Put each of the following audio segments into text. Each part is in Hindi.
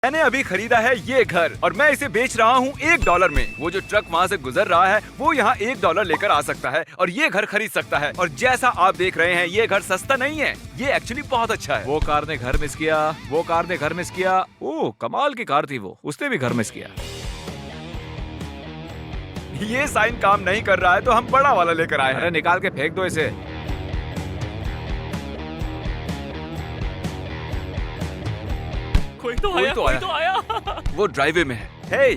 मैंने अभी खरीदा है ये घर और मैं इसे बेच रहा हूँ $1 में। वो जो ट्रक वहाँ से गुजर रहा है वो यहाँ $1 लेकर आ सकता है और ये घर खरीद सकता है। और जैसा आप देख रहे हैं ये घर सस्ता नहीं है, ये एक्चुअली बहुत अच्छा है। वो कार ने घर मिस किया, वो कार ने घर मिस किया। ओह कमाल की कार थी वो, उसने भी घर मिस किया। ये साइन काम नहीं कर रहा है तो हम बड़ा वाला लेकर आए अरे हैं। निकाल के फेंक दो इसे। कोई तो आया। वो ड्राइवे में है। हे,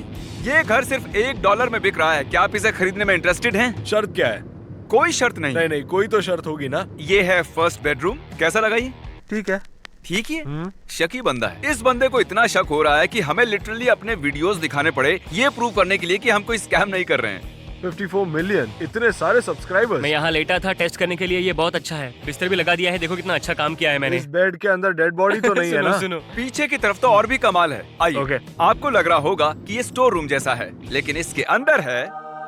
ये घर सिर्फ $1 में बिक रहा है। क्या आप इसे खरीदने में इंटरेस्टेड हैं? शर्त क्या है? कोई शर्त नहीं। नहीं कोई तो शर्त होगी ना। ये है फर्स्ट बेडरूम। कैसा लगा ये? ठीक है। ठीक ही है। शकी बंदा है। इस बंदे को इतना शक हो रहा है कि हमें लिटरली अपने वीडियोस दिखाने पड़े ये प्रूव करने के लिए कि हम कोई स्कैम नहीं कर रहे हैं। 54 मिलियन, इतने सारे सब्सक्राइबर्स। मैं यहाँ लेटा था टेस्ट करने के लिए, ये बहुत अच्छा है। बिस्तर भी लगा दिया है, देखो कितना अच्छा काम किया है मैंने। इस बेड के अंदर डेड बॉडी तो नहीं है सुनो ना? सुनो, पीछे की तरफ तो और भी कमाल है। आइए। Okay. आपको लग रहा होगा कि ये स्टोर रूम जैसा है, लेकिन इसके अंदर है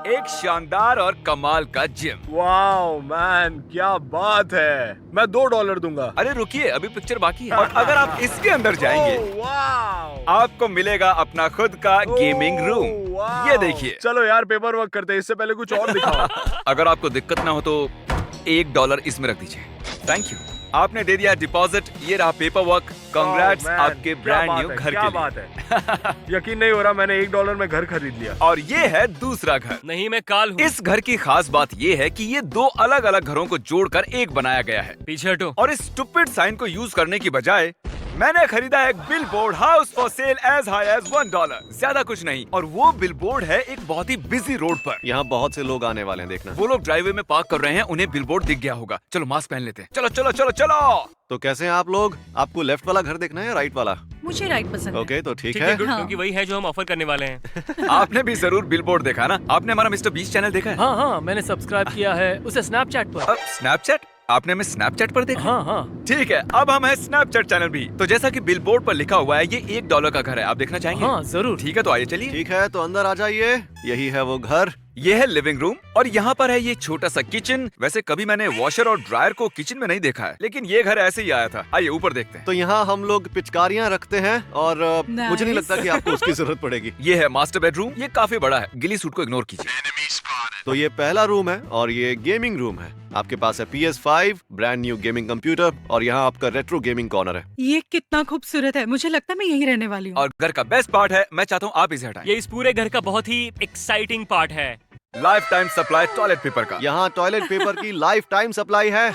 एक शानदार और कमाल का जिम। वाओ मैन, क्या बात है। मैं $2 दूंगा। अरे रुकिए, अभी पिक्चर बाकी है। और अगर आप इसके अंदर जाएंगे ओह, वाओ। आपको मिलेगा अपना खुद का गेमिंग ओह, रूम। वाओ। ये देखिए। चलो यार पेपर वर्क करते हैं, इससे पहले कुछ और दिखाओ। अगर आपको दिक्कत ना हो तो $1 इसमें रख दीजिए। Thank you. आपने दे दिया डिपॉजिट, ये रहा पेपर वर्क। कांग्रेट्स ओह, मैन, आपके क्या ब्रांड बात न्यू है, घर क्या के लिए। बात है। यकीन नहीं हो रहा, मैंने $1 में घर खरीद लिया। और ये है दूसरा घर। नहीं मैं काल हूँ। इस घर की खास बात ये है कि ये 2 अलग अलग घरों को जोड़कर एक बनाया गया है। पीछे हटो। और इस स्टूपिड साइन को यूज करने की बजाय मैंने खरीदा एक billboard, house for sale as high as $1। ज्यादा कुछ नहीं। और वो बिलबोर्ड है एक बहुत ही बिजी रोड पर। यहाँ बहुत से लोग आने वाले हैं, देखना। वो लोग ड्राइवे में पार्क कर रहे हैं, उन्हें बिलबोर्ड दिख गया होगा। चलो मास्क पहन लेते हैं। चलो चलो चलो चलो। तो कैसे हैं आप लोग? आपको लेफ्ट वाला घर देखना है या राइट वाला? मुझे राइट पसंद है। ओके तो ठीक ठीक है। है गुड, हाँ। क्योंकि वही है जो हम ऑफर करने वाले हैं। आपने भी जरूर बिलबोर्ड देखा है ना? आपने हमारा मिस्टर बीस्ट चैनल देखा है? हाँ मैंने सब्सक्राइब किया है उसे स्नैपचैट पर। स्नैपचैट? आपने हमें स्नैपचैट पर देखा? हाँ ठीक है, अब हम है स्नैपचैट चैनल भी। तो जैसा कि बिलबोर्ड पर लिखा हुआ है ये $1 का घर है। आप देखना चाहेंगे? हाँ जरूर। ठीक है, तो आइए चलिए। ठीक है तो अंदर आ जाइए, यही है वो घर। ये है लिविंग रूम और यहाँ पर है ये छोटा सा किचन। वैसे कभी मैंने वॉशर और ड्रायर को किचन में नहीं देखा है, लेकिन ये घर ऐसे ही आया था। आइए ऊपर देखते हैं। तो यहाँ हम लोग पिचकारियाँ रखते हैं और मुझे नहीं लगता कि आपको उसकी जरूरत पड़ेगी। ये है मास्टर बेडरूम। ये काफी बड़ा है, गिली सूट को इग्नोर कीजिए। तो ये पहला रूम है और ये गेमिंग रूम है। आपके पास है PS5, brand new gaming computer और यहाँ आपका रेट्रो गेमिंग कॉर्नर है। ये कितना खूबसूरत है, मुझे लगता है मैं यहीं रहने वाली हूँ। और घर का बेस्ट पार्ट है, मैं चाहता हूँ आप इसे हटाएं। ये इस पूरे घर का बहुत ही एक्साइटिंग पार्ट है। Life time supply toilet paper का। यहाँ टॉयलेट पेपर की लाइफ टाइम सप्लाई है।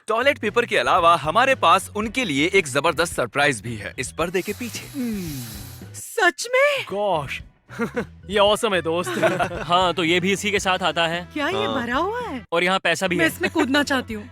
टॉयलेट पेपर के अलावा हमारे पास उनके लिए एक जबरदस्त सरप्राइज भी है इस पर्दे के पीछे। सच में? गॉश ये ऑसम है दोस्त। हाँ तो ये भी इसी के साथ आता है क्या ये भरा हुआ है? और यहाँ पैसा भी मैं है। इसमें कूदना चाहती हूँ।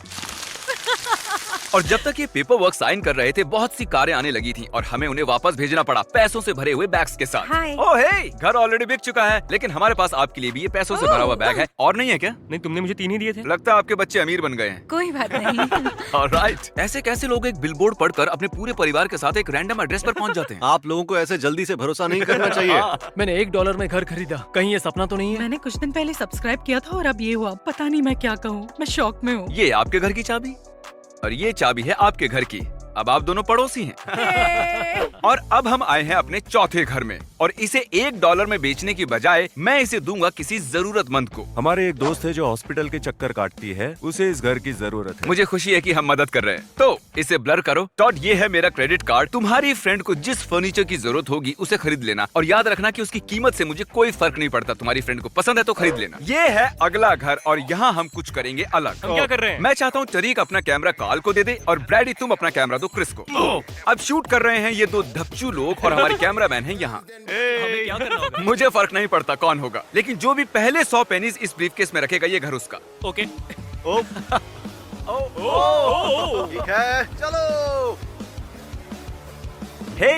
और जब तक ये पेपर वर्क साइन कर रहे थे बहुत सी कारें आने लगी थी और हमें उन्हें वापस भेजना पड़ा पैसों से भरे हुए बैग्स के साथ। हाय। ओह हे, घर ऑलरेडी बिक चुका है, लेकिन हमारे पास आपके लिए भी ये पैसों से भरा हुआ बैग है। और नहीं है क्या? नहीं तुमने मुझे 3 ही दिए थे। लगता है आपके बच्चे अमीर बन गए हैं। कोई बात नहीं। ऑलराइट। ऐसे कैसे लोग एक बिलबोर्ड पढ़कर अपने पूरे परिवार के साथ एक रैंडम एड्रेस पर पहुंच जाते हैं? आप लोगों को ऐसे जल्दी से भरोसा नहीं करना चाहिए। मैंने $1 में घर खरीदा, कहीं ये सपना तो नहीं है? मैंने कुछ दिन पहले सब्सक्राइब किया था और अब ये हुआ। पता नहीं मैं क्या कहूँ, मैं शॉक में हूँ। ये आपके घर की चाबी और ये चाबी है आपके घर की। अब आप दोनों पड़ोसी हैं। और अब हम आए हैं अपने चौथे घर में और इसे $1 में बेचने की बजाय मैं इसे दूंगा किसी जरूरतमंद को। हमारे एक दोस्त है जो हॉस्पिटल के चक्कर काटती है, उसे इस घर की जरूरत है। मुझे खुशी है कि हम मदद कर रहे हैं। तो इसे ब्लर करो। टॉड, ये है मेरा क्रेडिट कार्ड। तुम्हारी फ्रेंड को जिस फर्नीचर की जरूरत होगी उसे खरीद लेना और याद रखना कि उसकी कीमत से मुझे कोई फर्क नहीं पड़ता। तुम्हारी फ्रेंड को पसंद है तो खरीद लेना। ये है अगला घर और यहाँ हम कुछ करेंगे अलग। हम क्या कर रहे हैं? मैं चाहता हूँ टरीक अपना कैमरा काल को दे दे और ब्रैडी तुम अपना कैमरा दो क्रिस को। अब शूट कर रहे हैं ये 2 धपचू लोग और हमारे कैमरामैन हैं यहाँ। हमें क्या करना होगा? मुझे फर्क नहीं पड़ता कौन होगा, लेकिन जो भी पहले 100 पेनीज इस ब्रीफकेस में रखेगा ये घर उसका। ओके। ठीक है चलो। हे,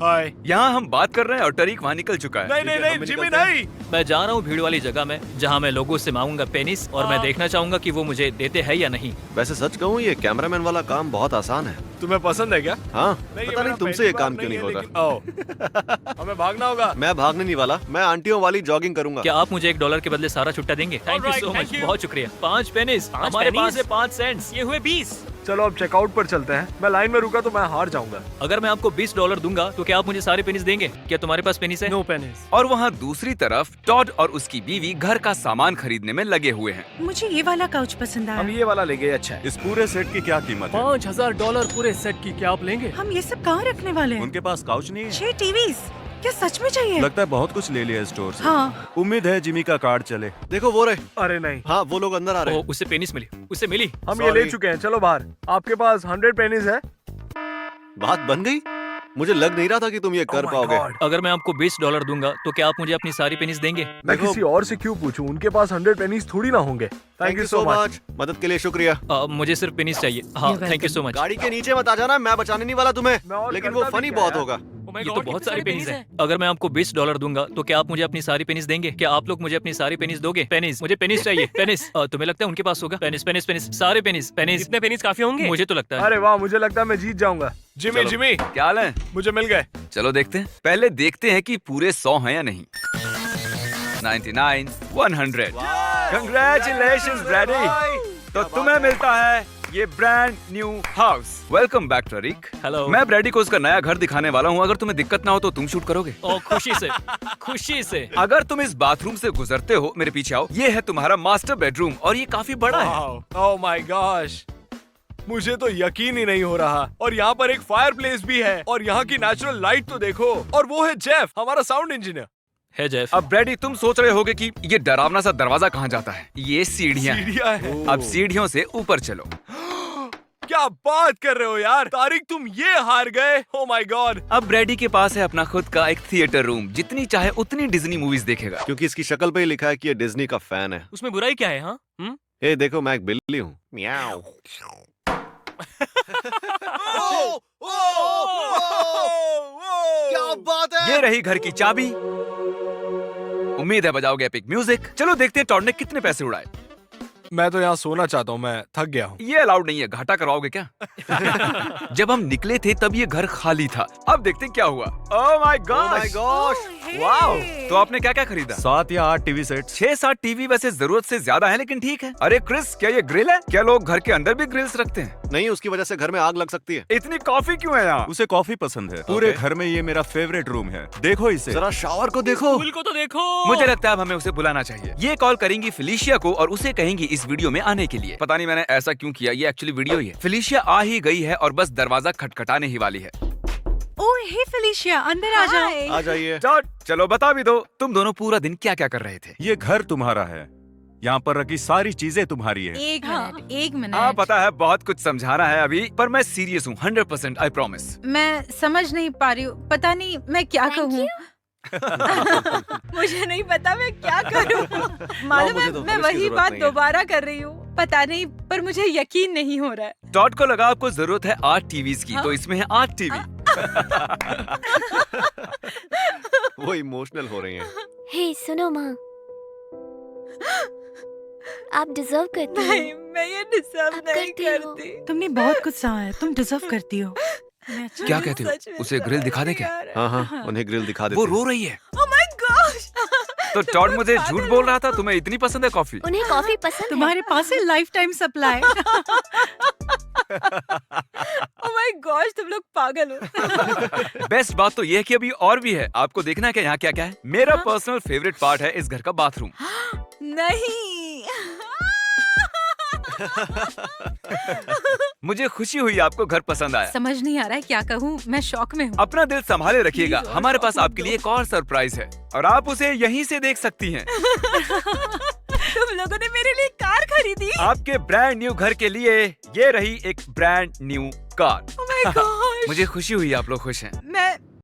हाय। यहाँ हम बात कर रहे हैं और टरीक वहाँ निकल चुका है। नहीं जिमी नहीं। मैं जा रहा हूँ भीड़ वाली जगह में जहाँ मैं लोगों से मांगूंगा पेनिस और मैं देखना चाहूंगा कि वो मुझे देते हैं या नहीं। वैसे सच कहूँ ये कैमरामैन वाला काम बहुत आसान है। तुम्हें पसंद है क्या? हाँ ये पता नहीं मेरा तुमसे ये पहली काम बार क्यों नहीं होता। लेकिन- ओह, हमें भागना होगा। मैं भागने नहीं वाला, मैं आंटियों वाली जॉगिंग करूंगा। क्या आप मुझे $1 के बदले सारा छुट्टा देंगे? Thank you Alright, so thank much. you. बहुत शुक्रिया। 5 पेनिस। 5 हमारे पास pennies? है 5 सेंट्स। ये हुए 20। चलो अब चेकआउट पर चलते हैं। मैं लाइन में रुका तो मैं हार जाऊंगा। अगर मैं आपको $20 दूंगा तो क्या आप मुझे सारे पेनिस देंगे? क्या तुम्हारे पास पेनिस है? No pennies. और वहाँ दूसरी तरफ टॉड और उसकी बीवी घर का सामान खरीदने में लगे हुए हैं। मुझे ये वाला काउच पसंद हम आया। ये वाला ले गए, अच्छा है। इस पूरे सेट की क्या कीमत है? $5000 पूरे सेट की, क्या आप लेंगे? हम ये सब कहाँ रखने वाले हैं? उनके पास काउच नहीं है? 6 टीवीज, क्या सच में चाहिए? लगता है बहुत कुछ ले लिया स्टोर से। हाँ। उम्मीद है जिमी का कार्ड चले। देखो वो रहे। अरे नहीं, हाँ वो लोग अंदर आ रहे ओह, हैं। उससे पेनिस मिली, उससे मिली। हम ये ले चुके हैं, चलो बाहर। आपके पास 100 पेनीज है? बात बन गई। मुझे लग नहीं रहा था कि तुम ये कर Oh my पाओगे। God। अगर मैं आपको $20 दूंगा तो क्या आप मुझे अपनी सारी पेनिस देंगे? मैं देखो- किसी और से क्यों पूछूं? उनके पास 100 पेनीज थोड़ी ना होंगे। थैंक यू सो मच, मदद के लिए शुक्रिया। मुझे सिर्फ पेनिस चाहिए। हाँ, You're thank you so much. गाड़ी के नीचे मत आ जाना, मैं बचाने नहीं वाला तुम्हें, मैं और लेकिन करता वो भी फनी क्या बहुत यार? होगा। ये तो बहुत सारी पेनिस है। अगर मैं आपको $20 दूंगा तो क्या आप मुझे अपनी सारी पेनिस देंगे? क्या आप लोग मुझे अपनी सारी पेनिस दोगे? पेनिस, मुझे पेनिस चाहिए। पेनिस। तुम्हें लगता है उनके पास होगा? पेनिस पेनिस पेनिस, सारे पेनिस पेनिस। इतने पेनिस काफी होंगे? मुझे तो लगता है। अरे वाह, मुझे लगता है मैं जीत जाऊंगा। जिमी चलो। जिमी, क्या हाल है? मुझे मिल गए। चलो देखते हैं। पहले देखते हैं कि पूरे 100 हैं या नहीं। 99, 100। Congratulations, Brady. तो तुम्हें मिलता है ये brand new house. Welcome back Tarik. Hello. मैं ब्रैडी को उसका नया घर दिखाने वाला हूँ। अगर तुम्हें दिक्कत ना हो तो तुम शूट करोगे। ओ, खुशी से, खुशी से। अगर तुम इस बाथरूम से गुजरते हो, मेरे पीछे आओ। ये है तुम्हारा मास्टर बेडरूम और ये काफी बड़ा है। ओह माय गॉश, मुझे तो यकीन ही नहीं हो रहा। और यहाँ पर एक फायर प्लेस भी है और यहाँ की नेचुरल लाइट तो देखो। और वो है जेफ, हमारा साउंड इंजीनियर। है जेफ। अब ब्रैडी, तुम सोच रहे होगे कि ये डरावना सा दरवाजा कहाँ जाता है। ये सीढ़ियाँ हैं। सीढ़ियाँ हैं। अब सीढ़ियों से ऊपर चलो। क्या बात कर रहे हो यार तारिक, तुम ये हार गए। Oh my God. अब ब्रैडी के पास है अपना खुद का एक थिएटर रूम। जितनी चाहे उतनी डिज्नी मूवीज देखेगा। क्योंकि इसकी शक्ल पे ही लिखा है कि ये डिज्नी का फैन है। उसमें बुराई क्या है? हाँ, ए देखो, मैं एक बिल्ली हूँ। म्याऊ। क्या बात है? ये रही घर की चाबी। उम्मीद है बजाओगे एपिक म्यूजिक। चलो देखते हैं टॉड ने कितने पैसे उड़ाए। मैं तो यहाँ सोना चाहता हूँ, मैं थक गया हूँ। ये अलाउड नहीं है, घाटा करवाओगे क्या? जब हम निकले थे तब ये घर खाली था। अब देखते हैं क्या हुआ। Oh my God, gosh, wow. तो आपने क्या क्या खरीदा? 7 या 8 टीवी सेट। 6-7 टीवी वैसे जरूरत से ज्यादा है, लेकिन ठीक है। अरे क्रिस, क्या ये ग्रिल है? क्या लोग घर के अंदर भी ग्रिल्स रखते हैं? नहीं, उसकी वजह से घर में आग लग सकती है। इतनी कॉफी क्यों है यहाँ? उसे कॉफी पसंद है। पूरे घर में ये मेरा फेवरेट रूम है। देखो इसे। जरा शावर को देखो। फूल को तो देखो। मुझे लगता है अब हमें उसे बुलाना चाहिए। ये कॉल करेंगी फिलिशिया को और उसे कहेंगी इस वीडियो में आने के लिए। पता नहीं मैंने ऐसा क्यों किया, ये एक्चुअली वीडियो ही है। फिलिशिया आ ही गई है और बस दरवाजा खटखटाने ही वाली है। ओह हे फेलिशिया, अंदर आ जाओ। आ जाइए। चलो बता भी दो, तुम दोनों पूरा दिन क्या क्या कर रहे थे? ये घर तुम्हारा है। यहाँ पर रखी सारी चीजें तुम्हारी है। एक मिनट, एक मिनट। हाँ पता है, बहुत कुछ समझाना है अभी, पर मैं सीरियस हूँ। 100% आई प्रॉमिस। मैं समझ नहीं पा रही हूँ, पता नहीं मैं क्या कहूँ। मुझे नहीं पता मैं क्या करूँ। मालूम मुझे है तो, मैं इसकी वही जरूरत बात नहीं है। दोबारा कर रही हूँ। पता नहीं, पर मुझे यकीन नहीं हो रहा है। टॉड को लगा आपको जरूरत है 8 टीवीज की, तो इसमें है 8 टीवी। वो इमोशनल हो रही हैं। हे सुनो माँ, आप डिजर्व करती हो। नहीं, मैं ये डिजर्व आप नहीं करती हो। करती। तुमने बहुत कुछ सहा है, तुम डिजर्व करती हो। क्या कहते हो? उसे ग्रिल दिखा दे क्या? हाँ हाँ, उन्हें ग्रिल दिखा देते वो हैं। रो रही है। Oh my gosh. तो टॉड मुझे झूठ बोल रहा था, तुम्हें इतनी पसंद है कॉफी? उन्हें कॉफी पसंद है। तुम्हारे पास है life time supply. Oh my gosh, तुम लोग पागल हो। बेस्ट बात तो ये है कि अभी और भी है। आपको देखना है कि यहाँ क्या क्या है। मेरा पर्सनल फेवरेट पार्ट है इस घर का बाथरूम। नहीं। मुझे खुशी हुई आपको घर पसंद आया। समझ नहीं आ रहा है क्या कहूँ, मैं शॉक में हूँ। अपना दिल संभाले रखिएगा, हमारे पास आपके लिए एक और सरप्राइज है और आप उसे यहीं से देख सकती हैं। तुम लोगों ने मेरे लिए कार खरीदी? आपके ब्रांड न्यू घर के लिए ये रही एक brand new car. Oh my gosh. मुझे खुशी हुई आप लोग खुश हैं।